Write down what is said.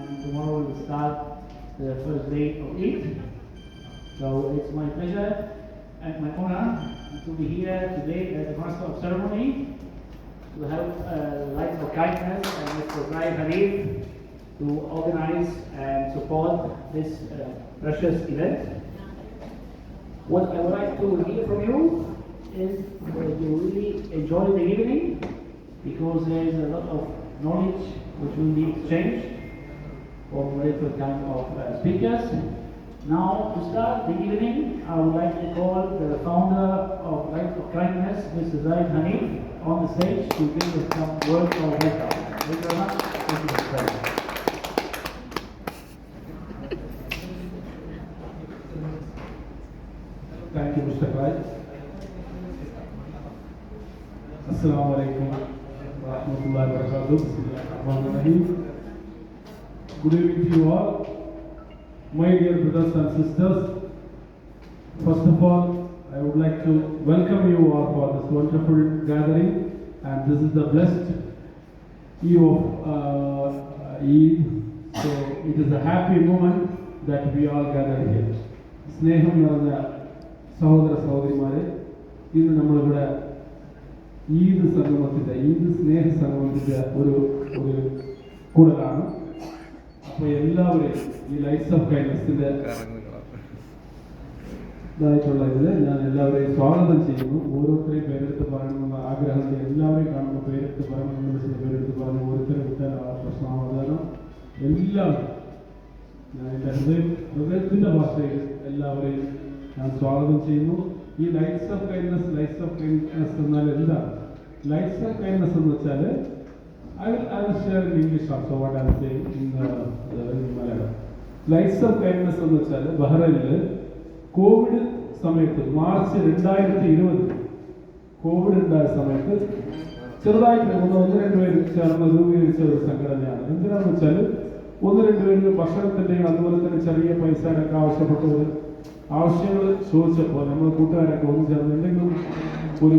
and tomorrow we will start the first day of Eid. So it's my pleasure and my honor to be here today at the Master of Ceremony to help Lights of Kindness and Mr. Ibrahim Hanif to organize and support this precious event. What I would like to hear from you is that you really enjoy the evening, because there is a lot of knowledge which will be exchanged from different kind of speakers. Now, to start the evening, I would like to call the founder of Lights of Kindness, Mr. Zaid Hanif, on the stage to give us some words of welcome. Thank you very much. Thank you, Mr. President. Thank you, Mr. Rai. Assalamu alaikum wa rahmatullahi wa barakatuh. Good evening to you all. My dear brothers and sisters, first of all, I would like to welcome you all for this wonderful gathering, and this is the blessed eve of Eid. So it is a happy moment that we all gather here. സ്നേഹം നിറഞ്ഞ സഹോദര സഹോദരിമാരെ, ഇന്ന് നമ്മളിവിടെ ഈദ് സ്നേഹ സംഗമത്തിൻ്റെ ഒരു കൂടലാണ്. അപ്പോൾ എല്ലാവരെയും ഈ ലൈറ്റ്സ് ഓഫ് കൈൻഡ്നസിൻ്റെ ഇതായിട്ടുള്ള ഇതിൽ ഞാൻ എല്ലാവരെയും സ്വാഗതം ചെയ്യുന്നു. ഓരോരുത്തരെയും പേരെടുത്ത് പറയണമെന്ന ആഗ്രഹമുണ്ട്. എല്ലാവരെയും കാണുമ്പോൾ പേരെടുത്ത് പറയണമെന്ന് ചില പേരെടുത്ത് പറഞ്ഞ് ഓരോരുത്തരെ വിട്ടാൽ ആ പ്രശ്നമാകാനും എല്ലാവരും ഞാൻ എൻ്റെ ഹൃദയത്തിൻ്റെ ഭാഷയിൽ എല്ലാവരെയും ഞാൻ സ്വാഗതം ചെയ്യുന്നു. ഈ ലൈറ്റ്സ് ഓഫ് കൈൻഡ്നസ് എന്നാൽ എന്താണ്? ലൈറ്റ്സ് ഓഫ് കൈൻഡ്നസ് എന്ന് വെച്ചാൽ I will share in English also what I am saying in Malayalam. Lights of Kindness എന്ന് വെച്ചാൽ ബഹ്റൈനിൽ കോവിഡ് സമയത്ത് മാർച്ച് 2020 കോവിഡ് ഉണ്ടായ സമയത്ത് ചെറുതായിട്ട് ഒന്ന് രണ്ട് പേര് ചേർന്ന് രൂപീകരിച്ച ഒരു സംഘടനയാണ്. എന്തിനാണെന്ന് വെച്ചാൽ ഒന്ന് രണ്ട് പേര് ഭക്ഷണത്തിൻ്റെയും അതുപോലെ തന്നെ ചെറിയ പൈസയുടെയൊക്കെ ആവശ്യപ്പെട്ടവർ ആവശ്യങ്ങൾ ചോദിച്ചപ്പോൾ നമ്മൾ കൂട്ടുകാരൊക്കെ ഒന്ന് ചേർന്ന് എന്തെങ്കിലും ഒരു